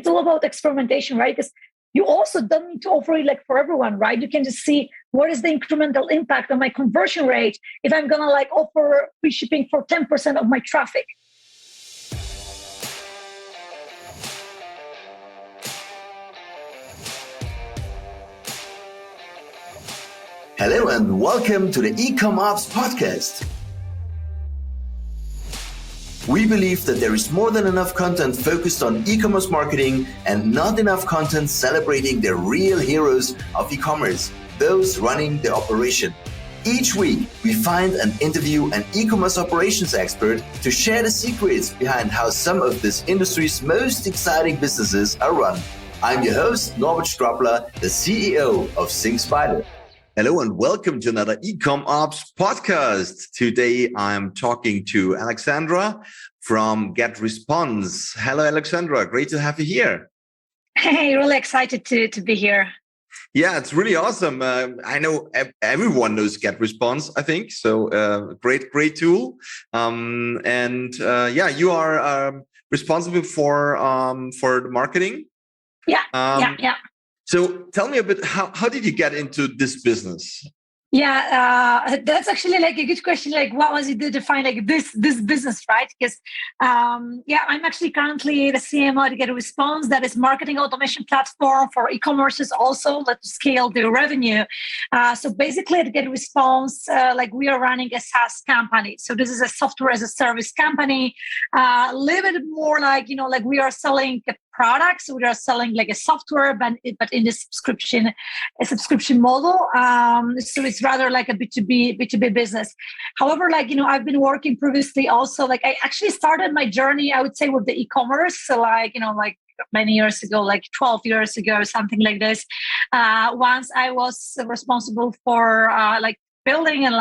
it's all about experimentation, right? Because you also don't need to offer it like for everyone, right? You can just see what is the incremental impact on my conversion rate if I'm going to like offer free shipping for 10% of my traffic. Hello and welcome to the eCommerce podcast. We believe that there is more than enough content focused on e-commerce marketing and not enough content celebrating the real heroes of e-commerce, those running the operation. Each week, we find and interview an e-commerce operations expert to share the secrets behind how some of this industry's most exciting businesses are run. I'm your host, Norbert Strappler, the CEO of SyncSpider. Hello and welcome to another eCom Ops podcast. Today I'm talking to Aleksandra from GetResponse. Hello, Aleksandra. Great to have you here. Hey, really excited to be here. Yeah, it's really awesome. I know everyone knows GetResponse, I think. So great tool. You are responsible for the marketing. Yeah. So tell me a bit, how did you get into this business? Yeah, that's actually like a good question. Like, what was it to define like this business, right? Because I'm actually currently the CMO at GetResponse, that is marketing automation platform for e-commerces also, to scale their revenue. So basically at GetResponse, we are running a SaaS company. So this is a software as a service company. A little bit more like we are selling products. We are selling like a software, but in the subscription model. So it's rather like a B2B business. However, I've been working previously also, I actually started my journey, I would say, with the e-commerce. So many years ago, like 12 years ago, something like this. Once I was responsible for building and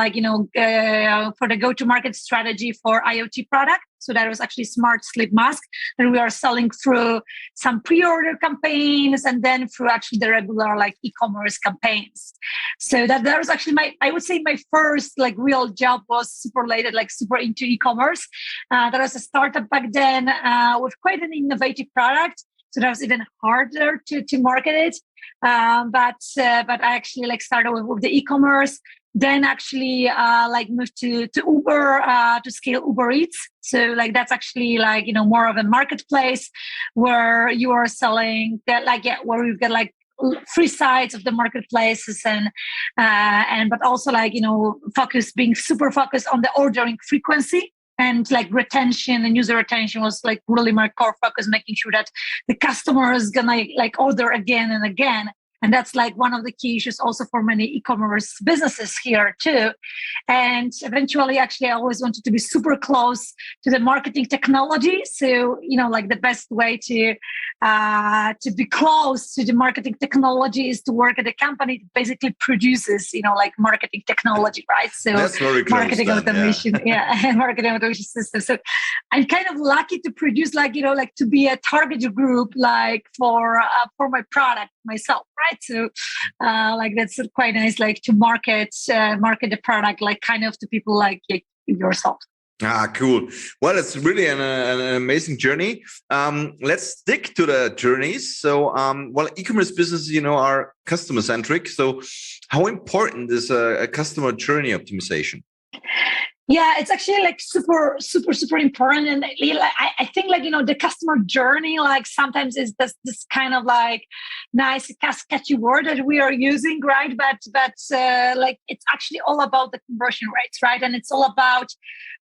for the go-to-market strategy for IoT product. So that was actually smart sleep mask that we are selling through some pre-order campaigns and then through actually the regular e-commerce campaigns. So that was actually I would say my first real job was super related, super into e-commerce. That was a startup back then with quite an innovative product. So that was even harder to market it. But I actually started with the e-commerce. Then actually moved to Uber to scale Uber Eats. So that's actually more of a marketplace where you are selling where we've got free sides of the marketplaces and but also being super focused on the ordering frequency. And retention and user retention was really my core focus, making sure that the customer is gonna order again and again. And that's one of the key issues also for many e-commerce businesses here too. And eventually, actually, I always wanted to be super close to the marketing technology. So, the best way to be close to the marketing technology is to work at a company that basically produces, marketing technology, right? So that's very close marketing then, automation, marketing automation system. So I'm kind of lucky to produce, to be a target group, for my product myself, right? So that's quite nice, to market the product kind of to people like yourself. Cool. Well, it's really an amazing journey. Let's stick to the journeys. So, e-commerce businesses, are customer centric. So how important is a customer journey optimization? Yeah, it's actually super, super, super important. And I think the customer journey, sometimes is this kind of nice catchy word that we are using, right? But it's actually all about the conversion rates, right? And it's all about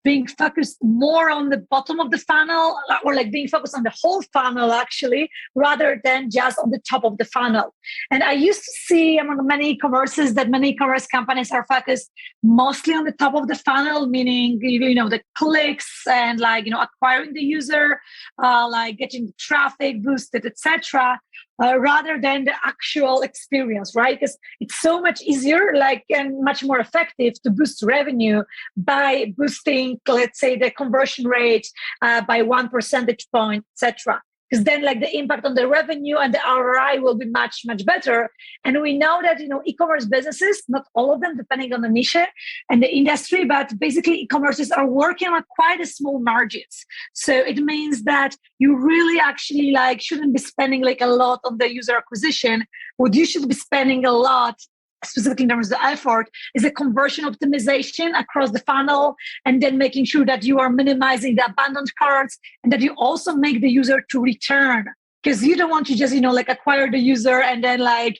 being focused more on the bottom of the funnel or being focused on the whole funnel actually, rather than just on the top of the funnel. And I used to see among many e-commerces that many e-commerce companies are focused mostly on the top of the funnel, meaning, the clicks and acquiring the user, getting traffic boosted, etc. Rather than the actual experience, right? Because it's so much easier, and much more effective to boost revenue by boosting, let's say, the conversion rate by 1 percentage point, etc. because then like the impact on the revenue and the ROI will be much, much better. And we know that, e-commerce businesses, not all of them, depending on the niche and the industry, but basically e-commerces are working on quite a small margins. So it means that you really actually like shouldn't be spending like a lot on the user acquisition. What you should be spending a lot, specifically in terms of the effort, is the conversion optimization across the funnel, and then making sure that you are minimizing the abandoned carts and that you also make the user to return. Because you don't want to just, like acquire the user and then like,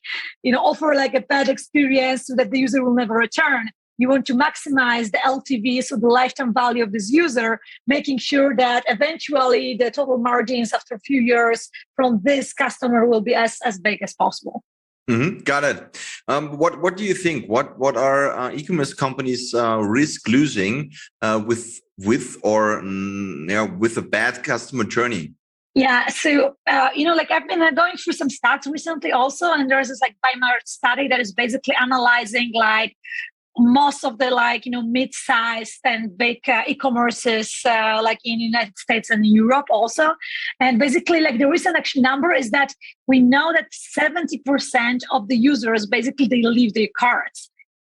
offer like a bad experience so that the user will never return. You want to maximize the LTV, so the lifetime value of this user, making sure that eventually the total margins after a few years from this customer will be as big as possible. Mm-hmm. Got it. What do you think? What are e-commerce companies risk losing with a bad customer journey? Yeah, so like I've been going through some stats recently also, and there's this like Weimar study that is basically analyzing like most of the like mid-sized and big e-commerces like in the United States and in Europe also. And basically like the recent actually number is that we know that 70% of the users basically they leave their carts.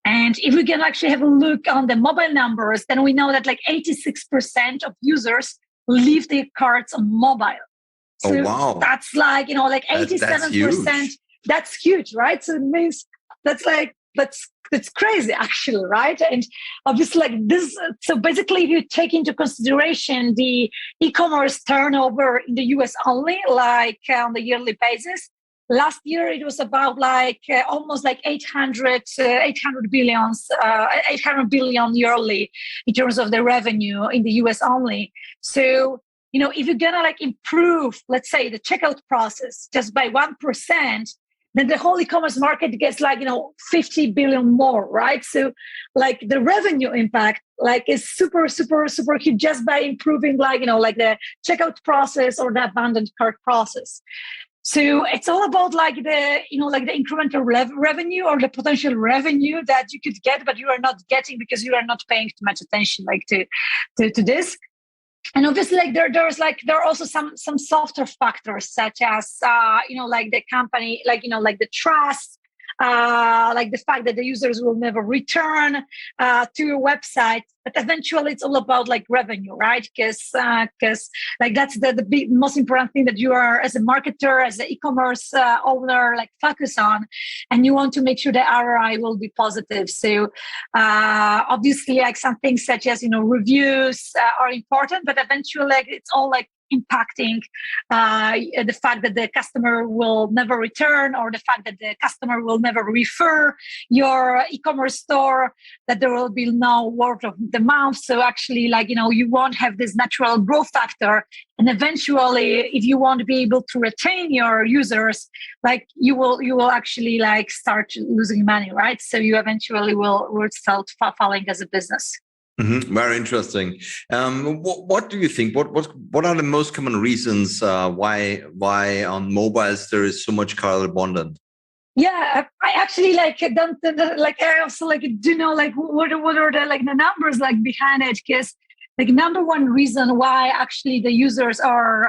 And if we can actually have a look on the mobile numbers, then we know that like 86% of users leave their carts on mobile. So wow. That's like, like 87%. That's huge, right? So it means that's crazy actually, right? And obviously like this, so basically if you take into consideration the e-commerce turnover in the US only, like on the yearly basis, last year it was about like almost like 800 billion yearly in terms of the revenue in the US only. So, if you're gonna like improve, let's say the checkout process just by 1%, then the whole e-commerce market gets like, 50 billion more, right? So like the revenue impact like is super, super, super huge just by improving like, like the checkout process or the abandoned cart process. So it's all about like the, like the incremental revenue or the potential revenue that you could get, but you are not getting because you are not paying too much attention like to this. And obviously, like there are also some softer factors such as like the company, like like the trust, like the fact that the users will never return to your website. But eventually, it's all about like revenue, right? Because like that's the most important thing that you are as a marketer, as an e-commerce owner, like focus on, and you want to make sure the ROI will be positive. So obviously, like some things such as reviews are important, but eventually, like it's all like impacting the fact that the customer will never return, or the fact that the customer will never refer your e-commerce store, that there will be no word of the mouth. So actually, like, you won't have this natural growth factor. And eventually, if you want to be able to retain your users, like you will actually like start losing money, right? So you eventually will start falling as a business. Mm-hmm. Very interesting. What do you think? What are the most common reasons why on mobiles there is so much cart abandoned? Yeah, I actually like don't like. I also like do know like what are the like the numbers like behind it, because like number one reason why actually the users are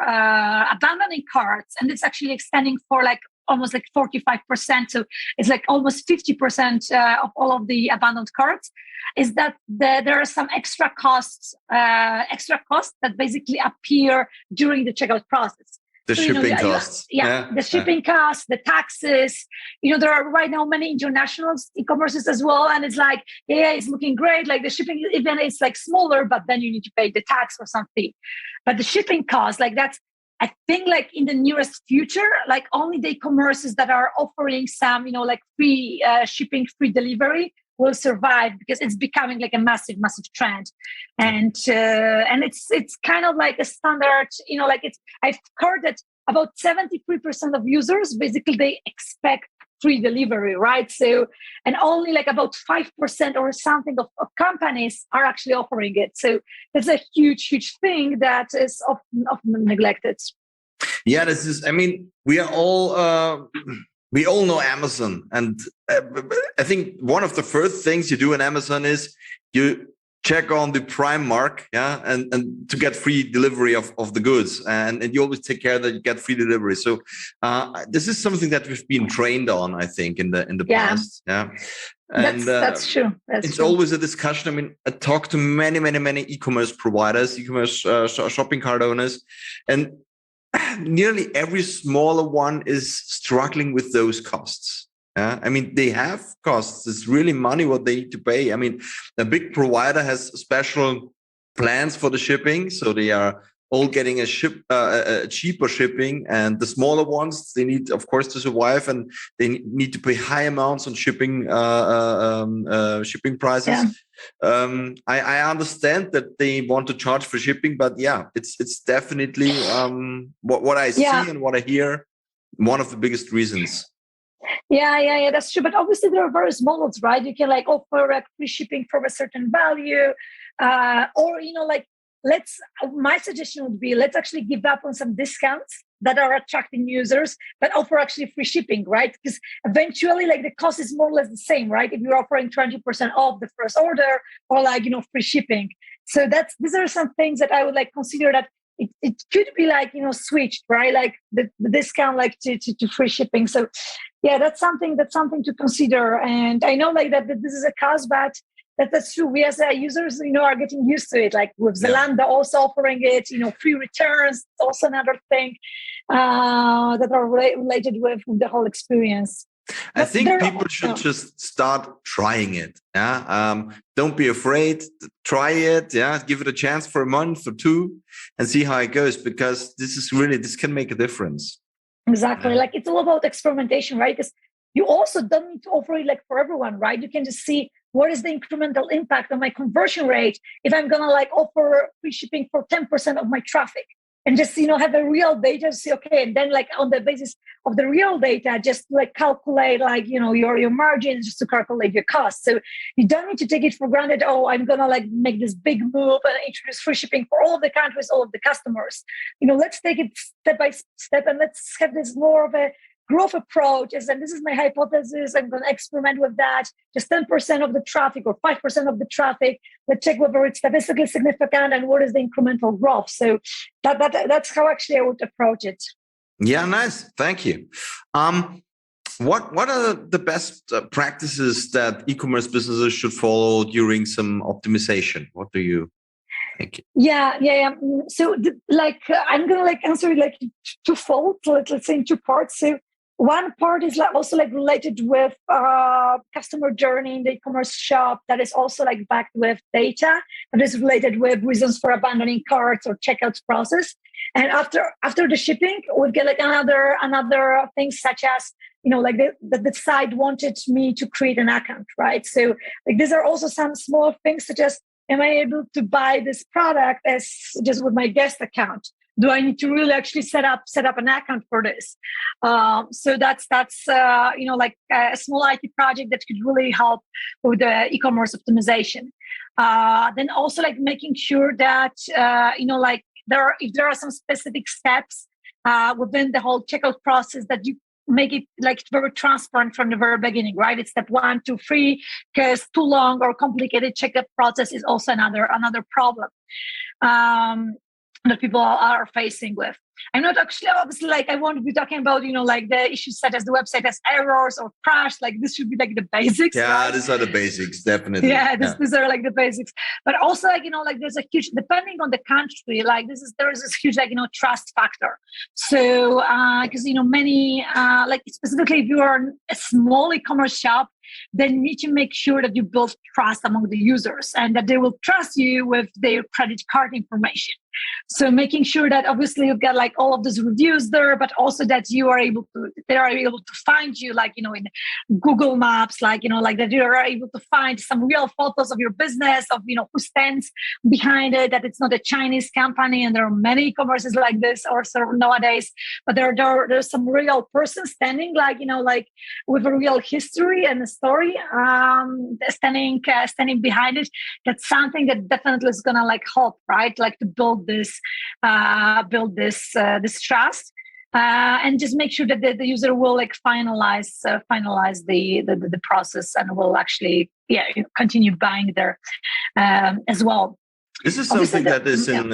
abandoning carts, and it's actually extending for like almost like 45%. So it's like almost 50% of all of the abandoned carts, is that there are some extra costs that basically appear during the checkout process. The shipping costs. The shipping costs, the taxes. There are right now many international e-commerces as well. And it's like, it's looking great. Like the shipping, even it's like smaller, but then you need to pay the tax or something. But the shipping costs, like that's, I think like in the nearest future, like only the e-commerces that are offering some, like free shipping, free delivery will survive, because it's becoming like a massive trend. And it's kind of like a standard, I've heard that about 73% of users, basically they expect free delivery, right? So, and only like about 5% or something of companies are actually offering it. So that's a huge thing that is often neglected. Yeah, this is, I mean, we all know Amazon. And I think one of the first things you do in Amazon is you check on the prime mark, and to get free delivery of the goods, and you always take care that you get free delivery. So this is something that we've been trained on, I think, in the past. Yeah. And that's true. It's always a discussion. I mean, I talk to many e-commerce providers, e-commerce shopping cart owners, and nearly every smaller one is struggling with those costs. I mean, they have costs. It's really money what they need to pay. I mean, a big provider has special plans for the shipping, so they are all getting a cheaper shipping, and the smaller ones, they need, of course, to survive, and they need to pay high amounts on shipping prices. Yeah. I understand that they want to charge for shipping, but yeah, it's definitely what I see and what I hear, one of the biggest reasons. Yeah, that's true. But obviously there are various models, right? You can like offer free shipping for a certain value, or my suggestion would be, let's actually give up on some discounts that are attracting users, but offer actually free shipping, right? Because eventually like the cost is more or less the same, right? If you're offering 20% off the first order, or free shipping. So these are some things that I would like consider that it could be switched, right? Like the discount to free shipping. So yeah, that's something to consider. And I know that this is a cost, but that's true. We as users, are getting used to it. Like with Zalando also offering it, free returns, also another thing that are related with the whole experience. I think people should just start trying it. Yeah. Don't be afraid. Try it. Yeah. Give it a chance for a month or two and see how it goes, because this can make a difference. Exactly. Like it's all about experimentation, right? Because you also don't need to offer it for everyone, right? You can just see what is the incremental impact on my conversion rate if I'm going to offer free shipping for 10% of my traffic, and just, have a real data to see, okay, and then on the basis of the real data, just calculate your margins, just to calculate your costs. So you don't need to take it for granted. Oh, I'm going to make this big move and introduce free shipping for all of the countries, all of the customers. Let's take it step by step, and let's have this more of a growth approach. And this is my hypothesis. I'm going to experiment with that. Just 10% of the traffic or 5% of the traffic. Let's check whether it's statistically significant and what is the incremental growth. So that's how actually I would approach it. Yeah, nice. Thank you. What are the best practices that e-commerce businesses should follow during some optimization? What do you think? Yeah. So I'm going to answer it twofold. Let's say in two parts. So one part is also related with customer journey in the e-commerce shop, that is also backed with data, that is related with reasons for abandoning carts or checkouts process. And after the shipping, we get another things such as the site wanted me to create an account, right? So these are also some small things such as, am I able to buy this product as just with my guest account? Do I need to really actually set up an account for this? So that's a small IT project that could really help with the e-commerce optimization. Then also making sure that if there are some specific steps within the whole checkout process, that you make it very transparent from the very beginning, right? It's step 1, 2, 3, because too long or complicated checkout process is also another problem that people are facing with. I'm not actually, obviously, I won't be talking about, the issues such as the website has errors or crash. This should be the basics. Yeah, right? These are the basics, definitely. Yeah, these are the basics. But also, there's a huge, depending on the country, there is this huge, trust factor. So, because, many, specifically if you are a small e-commerce shop, then you need to make sure that you build trust among the users and that they will trust you with their credit card information. So making sure that obviously you've got all of those reviews there, but also that they are able to find you in Google Maps, that you are able to find some real photos of your business, of who stands behind it, that it's not a Chinese company, and there are many e-commerces like this also nowadays, but there's some real person standing with a real history and a story standing behind it. That's something that definitely is gonna help, right? To build this trust. and just make sure that the user will like finalize the process and will actually continue buying there as well. This is something that is in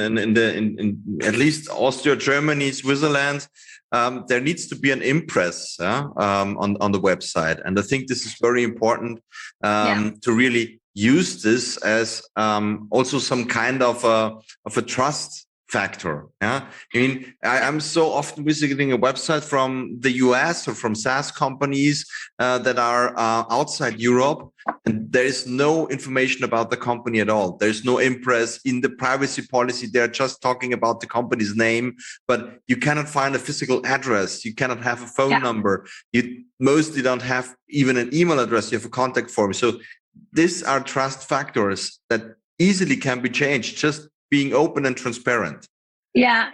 at least Austria, Germany, Switzerland. There needs to be an impress on the website, and I think this is very important to really use this as also some kind of a trust factor. Yeah, I mean, I'm so often visiting a website from the US or from SaaS companies that are outside Europe, and there is no information about the company at all. There's no impress in the privacy policy. They're just talking about the company's name, but you cannot find a physical address. You cannot have a phone number. You mostly don't have even an email address. You have a contact form. So these are trust factors that easily can be changed, just being open and transparent. Yeah.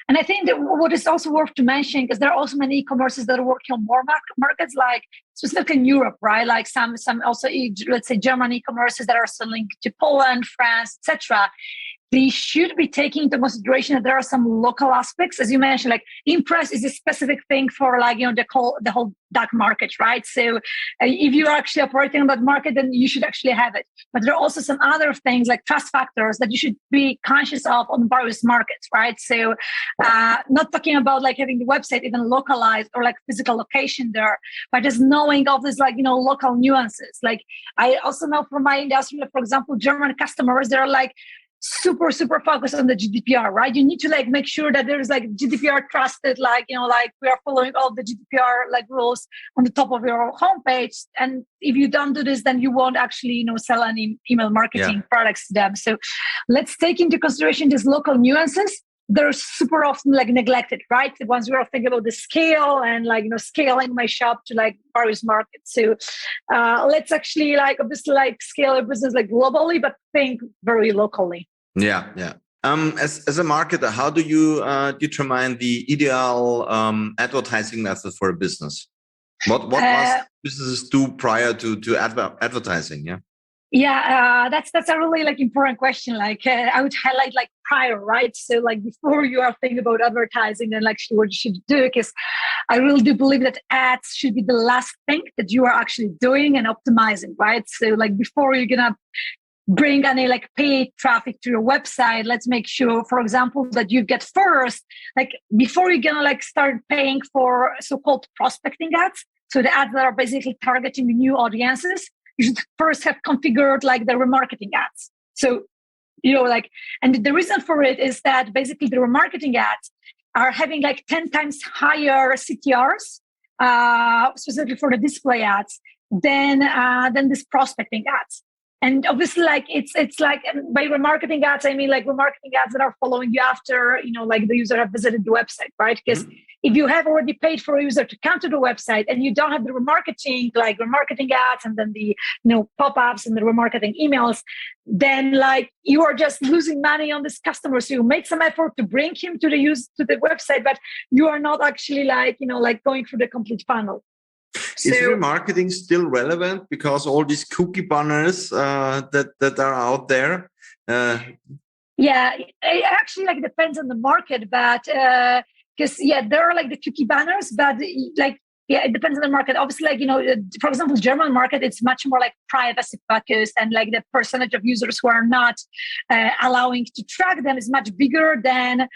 And I think that what is also worth to mention, because there are also many e-commerces that are working on more markets, like specifically in Europe, right? Like some also, let's say, German e-commerces that are selling to Poland, France, etc. They should be taking into consideration that there are some local aspects, as you mentioned, like Impress is a specific thing for like, the whole DACH market, right? So if you're actually operating on that market, then you should actually have it. But there are also some other things like trust factors that you should be conscious of on various markets, right? So not talking about like having the website even localized or like physical location there, but just knowing of this like, local nuances. Like I also know from my industry, like, for example, German customers, they're like, super focused on the GDPR, right? You need to like make sure that there's like GDPR trusted, like, like we are following all the GDPR like rules on the top of your homepage. And if you don't do this, then you won't actually, sell any email marketing products to them. So let's take into consideration these local nuances. They're super often like neglected, right? Once we are thinking about the scale and like, scaling my shop to like various markets. So let's actually like obviously like scale a business like globally, but think very locally. Yeah. As a marketer, how do you determine the ideal advertising method for a business? What must businesses do prior to advertising? That's a really like important question. Like I would highlight like prior, right? So like before you are thinking about advertising and like what you should do, because I really do believe that ads should be the last thing that you are actually doing and optimizing, right? So like before you're gonna bring any like paid traffic to your website, let's make sure, for example, that you get first, like before you're gonna like start paying for so-called prospecting ads. So the ads that are basically targeting new audiences, you should first have configured like the remarketing ads. So, and the reason for it is that basically the remarketing ads are having like 10 times higher CTRs, specifically for the display ads, than this prospecting ads. And obviously, like it's like by remarketing ads, I mean like remarketing ads that are following you after, like the user have visited the website, right? Because if you have already paid for a user to come to the website and you don't have the remarketing, like remarketing ads and then the pop-ups and the remarketing emails, then like you are just losing money on this customer. So you make some effort to bring him to the website, but you are not actually like like going through the complete funnel. Is remarketing still relevant because all these cookie banners that are out there? It actually like depends on the market, but because there are like the cookie banners, but like it depends on the market. Obviously, like for example, German market, it's much more like privacy focused, and like the percentage of users who are not allowing to track them is much bigger than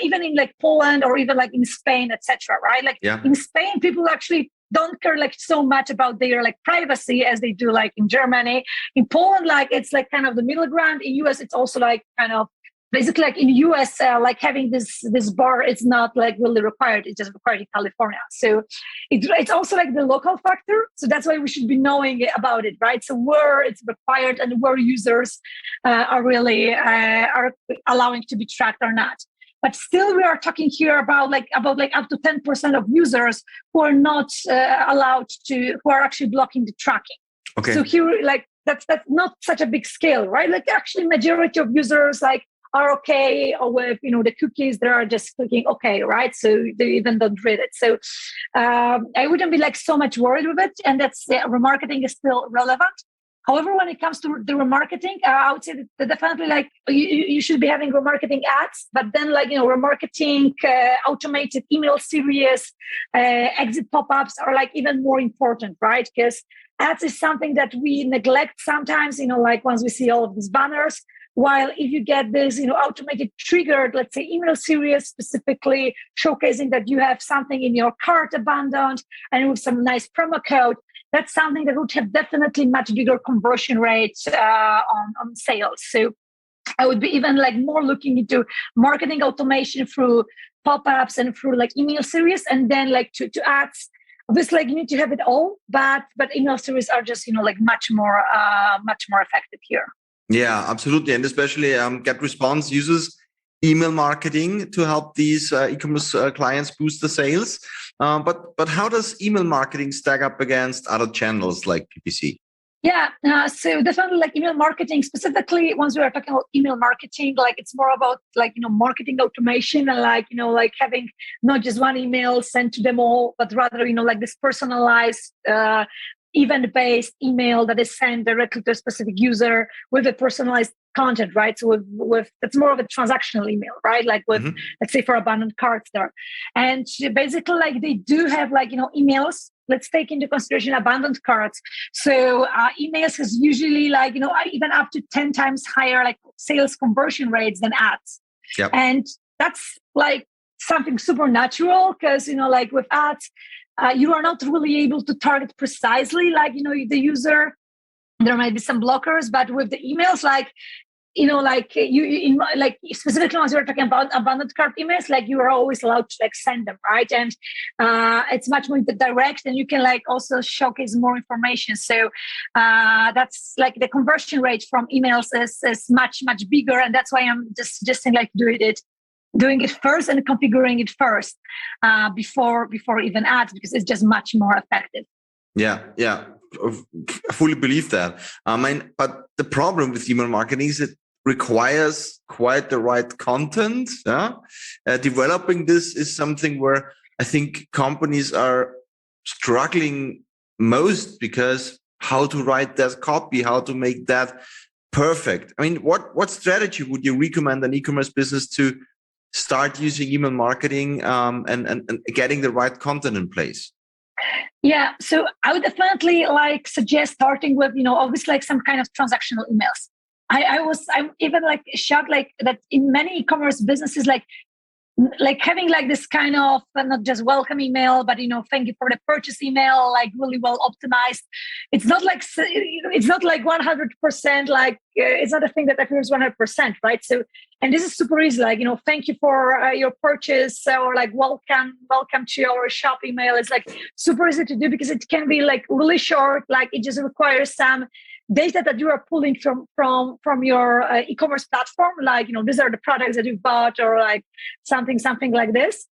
even in like Poland or even like in Spain, etc. Right? Like in Spain, people actually don't care like so much about their like privacy as they do like in Germany. In Poland, like it's like kind of the middle ground. In US, it's also like kind of basically like in US, like having this bar, it's not like really required. It's just required in California. So it's also like the local factor. So that's why we should be knowing about it, right? So where it's required and where users are really are allowing to be tracked or not. But still, we are talking here about up to 10% of users who are not allowed to, who are actually blocking the tracking. Okay. So here, like that's not such a big scale, right? Like actually, majority of users like are okay with the cookies. They are just clicking okay, right? So they even don't read it. So I wouldn't be like so much worried with it. And that's remarketing is still relevant. However, when it comes to the remarketing, I would say that definitely like you should be having remarketing ads, but then like, remarketing, automated email series, exit pop-ups are like even more important, right? Because ads is something that we neglect sometimes, like once we see all of these banners. While if you get this, automated triggered, let's say email series specifically showcasing that you have something in your cart abandoned and with some nice promo code, that's something that would have definitely much bigger conversion rates on sales. So I would be even like more looking into marketing automation through pop-ups and through like email series, and then like to ads. Obviously, like you need to have it all, but email series are just like much more effective here. Yeah, absolutely. And especially GetResponse uses email marketing to help these e-commerce clients boost the sales. But how does email marketing stack up against other channels like PPC? Yeah, so definitely like email marketing, specifically once we are talking about email marketing, like it's more about like, marketing automation and like, like having not just one email sent to them all, but rather, like this personalized event-based email that is sent directly to a specific user with a personalized content, right? So with that's more of a transactional email, right? Like with, let's say for abandoned carts there. And basically like they do have like, emails. Let's take into consideration abandoned carts. So emails is usually like, even up to 10 times higher like sales conversion rates than ads. Yep. And that's like something super natural because, like with ads, you are not really able to target precisely, like, the user. There might be some blockers, but with the emails, like, like specifically once you're talking about abandoned cart emails, like you are always allowed to like send them, right? And it's much more direct, and you can like also showcase more information. So that's like the conversion rate from emails is much bigger, and that's why I'm just suggesting like doing it first and configuring it first before even ads, because it's just much more effective. Yeah, I fully believe that. But the problem with email marketing is it requires quite the right content. Developing this is something where I think companies are struggling most, because how to write that copy, how to make that perfect. I mean, what strategy would you recommend an e-commerce business to start using email marketing and getting the right content in place? Yeah, so I would definitely like suggest starting with, obviously like some kind of transactional emails. I'm even like shocked like that in many e-commerce businesses, like having like this kind of not just welcome email, but thank you for the purchase email, like really well optimized. It's not like 100%, like it's not a thing that appears 100%, right? So, and this is super easy, like thank you for your purchase, or like welcome to your shop email. It's like super easy to do because it can be like really short, like it just requires some data that you are pulling from your e-commerce platform, like these are the products that you've bought, or like something like this.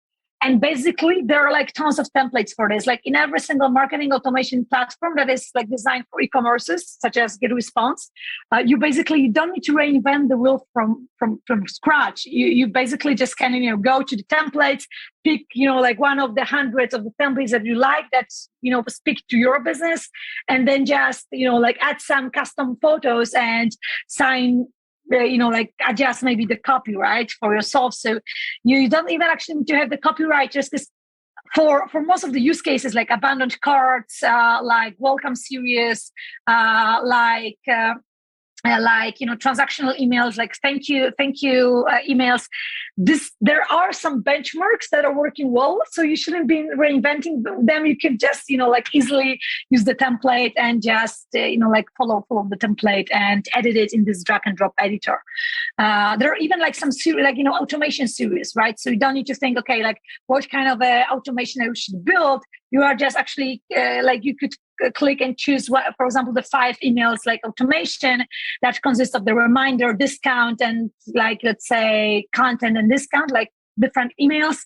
And basically there are like tons of templates for this, like in every single marketing automation platform that is like designed for e-commerces, such as GetResponse. You don't need to reinvent the wheel from scratch. You basically just can go to the templates, pick like one of the hundreds of the templates that you like that speak to your business, and then just like add some custom photos and sign, like adjust maybe the copyright for yourself. So you don't even actually need to have the copywriters, because for most of the use cases, like abandoned carts, like welcome series, transactional emails, like thank you emails. There are some benchmarks that are working well, so you shouldn't be reinventing them. You can just like easily use the template and just like follow the template and edit it in this drag and drop editor. There are even like some series, like automation series, right? So you don't need to think, okay, like what kind of automation I should build. You are just actually like you could click and choose for example, the 5 emails like automation that consists of the reminder, discount, and like let's say content and discount, like different emails,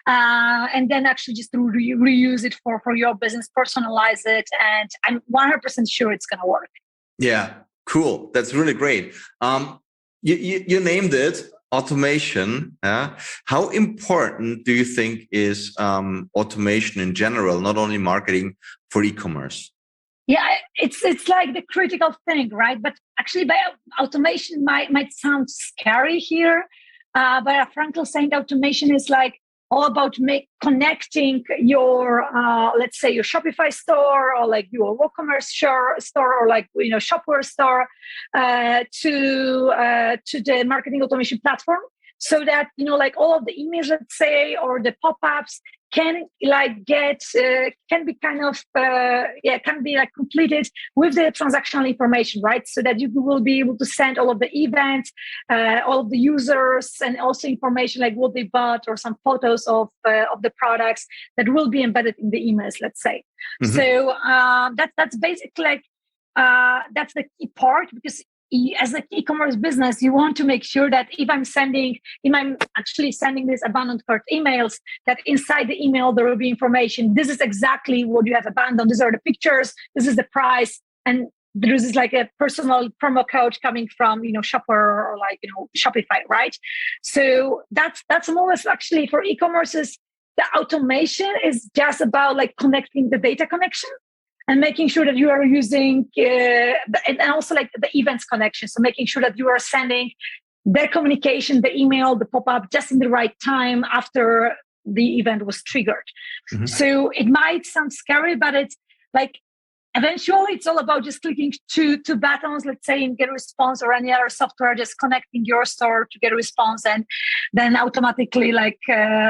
and then actually just to reuse it for your business, personalize it, and I'm 100% sure it's going to work. Yeah, cool. That's really great. You named it automation. How important do you think is automation in general, not only marketing, for e-commerce? Yeah, it's like the critical thing, right? But actually, by automation might sound scary here, but frankly saying automation is like all about connecting your let's say your Shopify store or like your WooCommerce store or like Shopware store to the marketing automation platform, so that like all of the emails, let's say, or the pop-ups can can be kind of can be like completed with the transactional information, right? So that you will be able to send all of the events, all of the users, and also information like what they bought or some photos of the products that will be embedded in the emails, let's say. Mm-hmm. So that's basically like that's the key part, because as an e-commerce business, you want to make sure that if I'm actually sending these abandoned cart emails, that inside the email there will be information. This is exactly what you have abandoned. These are the pictures. This is the price, and there is like a personal promo code coming from Shopper or like Shopify, right? So that's more or less actually for e-commerces. The automation is just about like connecting the data connection and making sure that you are using, and also like the events connection. So making sure that you are sending their communication, the email, the pop-up just in the right time after the event was triggered. Mm-hmm. So it might sound scary, but it's like, eventually it's all about just clicking two buttons, let's say in GetResponse or any other software, just connecting your store to GetResponse, and then automatically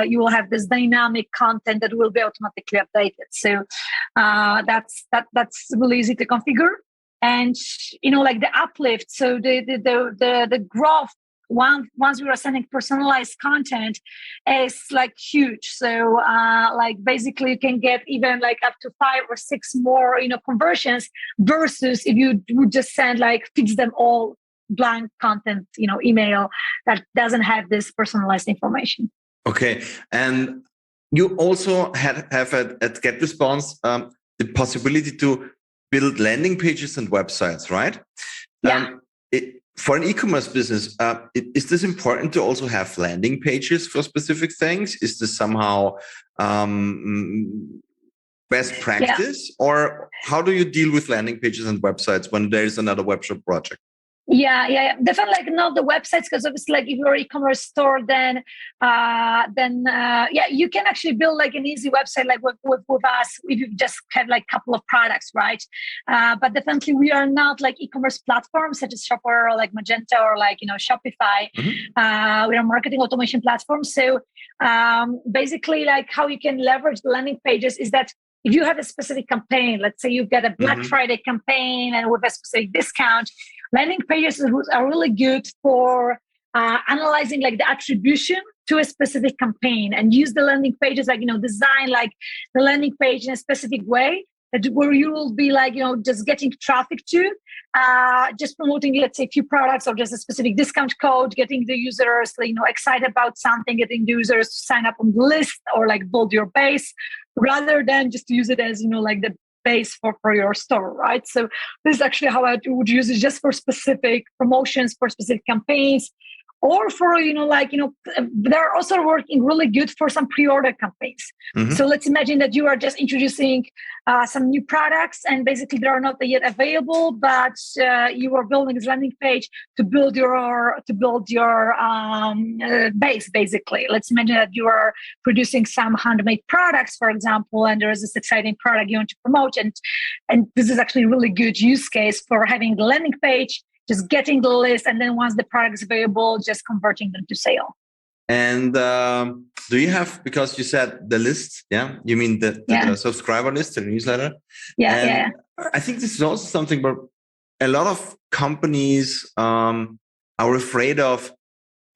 you will have this dynamic content that will be automatically updated. So that's really easy to configure. And like the uplift, so the growth once we are sending personalized content is like huge. So like basically you can get even like up to 5 or 6 more conversions, versus if you would just send like fix them all blank content email that doesn't have this personalized information. Okay. And you also have at GetResponse the possibility to build landing pages and websites, right? Yeah. For an e-commerce business, is this important to also have landing pages for specific things? Is this somehow best practice? Yeah. Or how do you deal with landing pages and websites when there is another webshop project? Yeah, definitely like not the websites, because obviously like if you're an e-commerce store, then you can actually build like an easy website like with us if you just have like a couple of products, right? But definitely we are not like e-commerce platforms such as Shopware or like Magento or like Shopify. Mm-hmm. We are marketing automation platforms. So basically like how you can leverage the landing pages is that if you have a specific campaign, let's say you get a Black mm-hmm. Friday campaign and with a specific discount, landing pages are really good for analyzing like the attribution to a specific campaign, and use the landing pages like design like the landing page in a specific way where you will be like just getting traffic to just promoting, let's say, a few products or just a specific discount code, getting the users excited about something, getting the users to sign up on the list or like build your base, rather than just use it as like the base for your store, right? So this is actually how I would use it, just for specific promotions, for specific campaigns, or for they're also working really good for some pre-order campaigns. Mm-hmm. So let's imagine that you are just introducing some new products, and basically they are not yet available, but you are building this landing page to build your base. Basically, let's imagine that you are producing some handmade products, for example, and there is this exciting product you want to promote, and this is actually a really good use case for having the landing page, just getting the list, and then once the product is available, just converting them to sale. And do you have, because you said the list, yeah? You mean the subscriber list, the newsletter? Yeah. I think this is also something where a lot of companies are afraid of,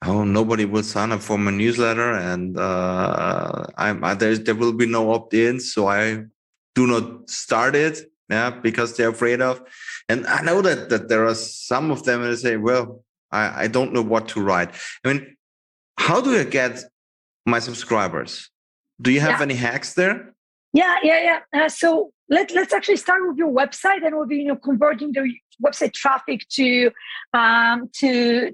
nobody will sign up for my newsletter, and there will be no opt-in, so I do not start it. Yeah, because they're afraid of. And I know that there are some of them that say, well, I don't know what to write. I mean, how do I get my subscribers? Do you have any hacks there? Yeah. So let's actually start with your website, and we'll be converting the website traffic to actually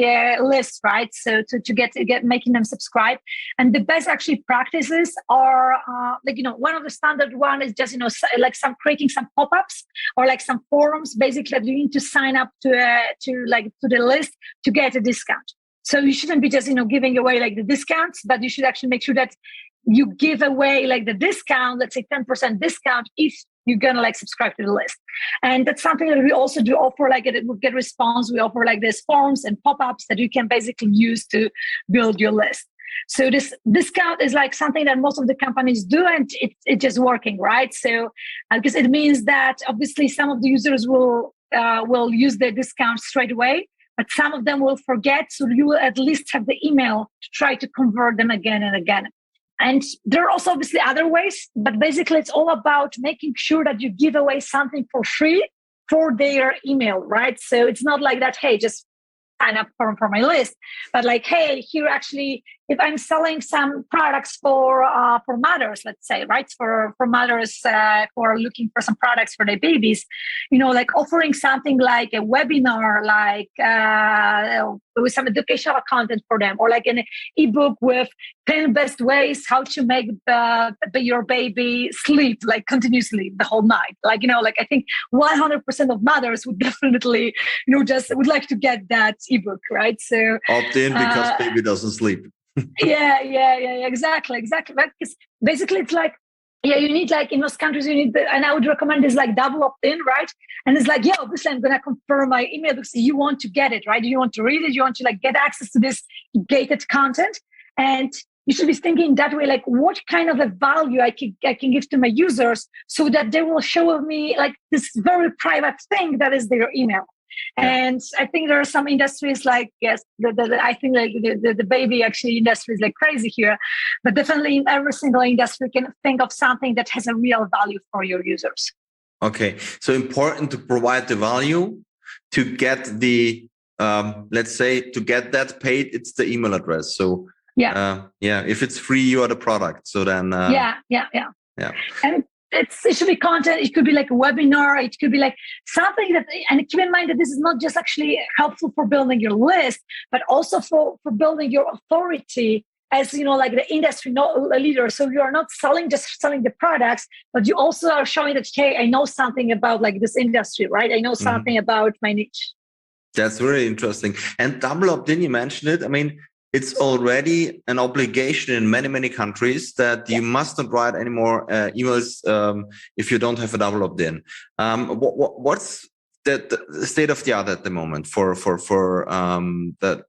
a list, right? So to get making them subscribe. And the best actually practices are one of the standard one is just like creating some pop-ups or like some forums, basically that you need to sign up to the list to get a discount. So you shouldn't be just giving away like the discounts, but you should actually make sure that you give away like the discount, let's say 10% discount if you're gonna like subscribe to the list. And that's something that we also do offer, like it will GetResponse. We offer like these forms and pop-ups that you can basically use to build your list. So this discount is like something that most of the companies do, and it's just working, right? So because it means that obviously some of the users will use their discount straight away, but some of them will forget. So you will at least have the email to try to convert them again and again. And there are also obviously other ways, but basically it's all about making sure that you give away something for free for their email, right? So it's not like that, hey, just sign up for my list, but like, hey, here actually, if I'm selling some products for mothers, let's say, right, for mothers who are looking for some products for their babies, like offering something like a webinar, like with some educational content for them, or like an ebook with 10 best ways how to make your baby sleep like continuously the whole night. Like I think 100% of mothers would definitely just would like to get that ebook, right? So opt in because baby doesn't sleep. yeah, exactly. Right? Because basically it's like, you need like in most countries, and I would recommend this like double opt-in, right? And it's like, obviously I'm going to confirm my email because you want to get it, right? You want to read it. You want to like get access to this gated content. And you should be thinking that way, like what kind of a value I can give to my users so that they will show me like this very private thing that is their email. And I think there are some industries like, yes, I think like the baby actually industry is like crazy here, but definitely in every single industry can think of something that has a real value for your users. Okay, so important to provide the value to get the, let's say to get that paid, it's the email address. So if it's free, you are the product. So then And it should be content. It could be like a webinar. It could be like something that, and keep in mind that this is not just actually helpful for building your list, but also for building your authority as, like the industry leader. So you are not just selling the products, but you also are showing that, hey, I know something about like this industry, right? I know something about my niche. That's really interesting. And double opt-in, you mentioned it. I mean, it's already an obligation in many, many countries that you must not write any more emails if you don't have a double opt-in. What's the state of the art at the moment for the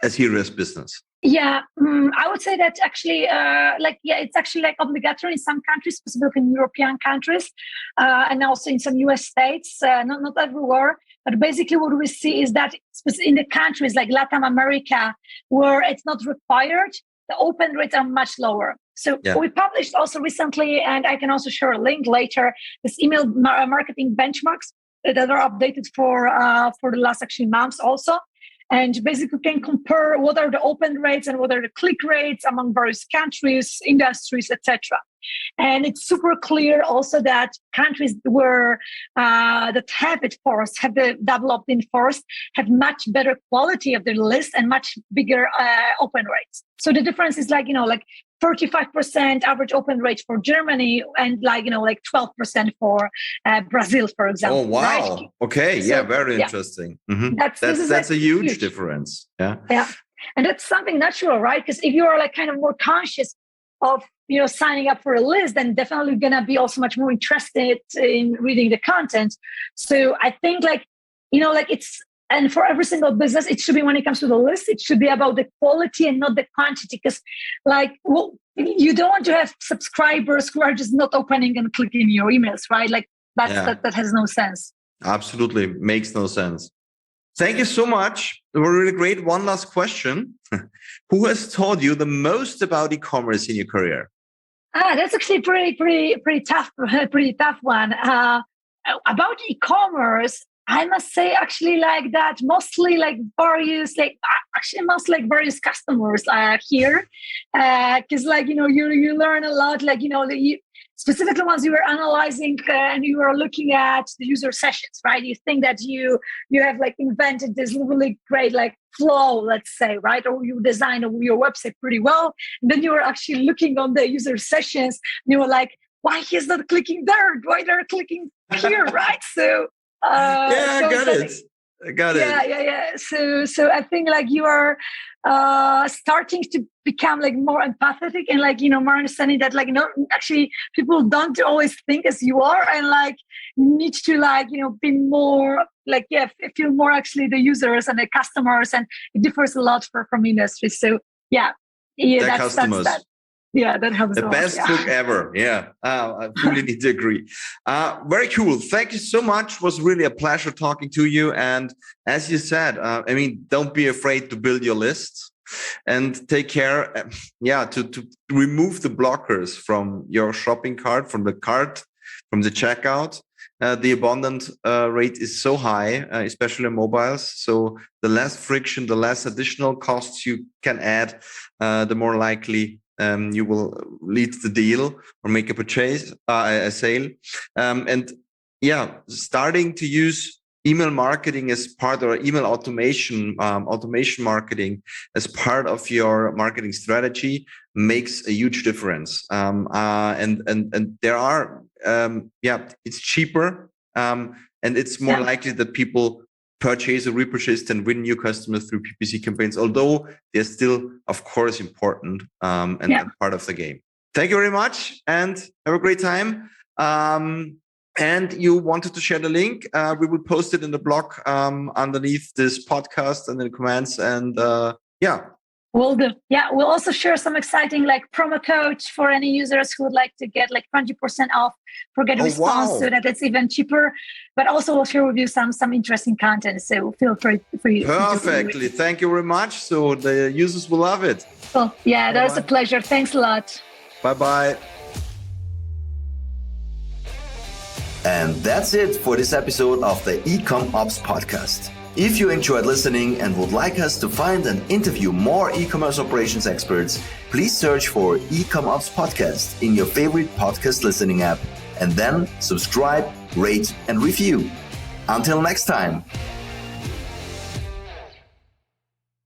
serious business? Yeah, I would say that actually, it's actually like obligatory in some countries, specifically in European countries, and also in some US states, not everywhere. But basically what we see is that in the countries like Latin America, where it's not required, the open rates are much lower. So we published also recently, and I can also share a link later, this email marketing benchmarks that are updated for the last actually months also. And basically can compare what are the open rates and what are the click rates among various countries, industries, etc. And it's super clear also that countries where that have it first, have the double opt-in first, have much better quality of their list and much bigger open rates. So the difference is like 35% average open rate for Germany and 12% for Brazil, for example. Oh, wow. Right? Okay. So, very interesting. Mm-hmm. That's a huge difference. Yeah. And that's something natural, right? Because if you are like kind of more conscious of signing up for a list, then definitely going to be also much more interested in reading the content. So I think it's, and for every single business, it should be, when it comes to the list, it should be about the quality and not the quantity. Because you don't want to have subscribers who are just not opening and clicking your emails, right? Like that has no sense. Absolutely. Makes no sense. Thank you so much. They were really great. One last question. Who has taught you the most about e-commerce in your career? That's actually pretty tough one. About e-commerce, I must say, actually, like that, mostly like various, various customers here, because you learn a lot, specifically once you were analyzing and you were looking at the user sessions, right? You think that you have like invented this really great like flow, let's say, right? Or you designed your website pretty well, and then you were actually looking on the user sessions, and you were like, why he's not clicking there? Why they're clicking here, right? So. I got it. Yeah. So I think like you are starting to become like more empathetic and more understanding that actually people don't always think as you are, and like you need to be more feel more actually the users and the customers, and it differs a lot from industry. So that's customers. Yeah, that helps. The best book ever. Yeah, I fully need to agree. Very cool. Thank you so much. It was really a pleasure talking to you. And as you said, don't be afraid to build your lists and take care. To remove the blockers from your shopping cart, from the checkout. The abundant rate is so high, especially on mobiles. So the less friction, the less additional costs you can add, the more likely you will lead the deal or make a purchase, a sale. Starting to use email marketing as part, or email automation marketing as part of your marketing strategy makes a huge difference. And there are, it's cheaper, and it's more likely that people purchase or repurchase and win new customers through PPC campaigns, although they're still, of course, important and part of the game. Thank you very much, and have a great time. And you wanted to share the link, we will post it in the blog underneath this podcast and in the comments. And Will do. Yeah, we'll also share some exciting promo code for any users who would like to get 20% off for GetResponse, so that it's even cheaper. But also we'll share with you some interesting content. So feel free for you. Perfectly. Thank you very much. So the users will love it. Cool. Yeah, that was a pleasure. Thanks a lot. Bye-bye. And that's it for this episode of the eCom Ops podcast. If you enjoyed listening and would like us to find and interview more e-commerce operations experts, please search for eCom Ops podcast in your favorite podcast listening app, and then subscribe, rate, and review. Until next time.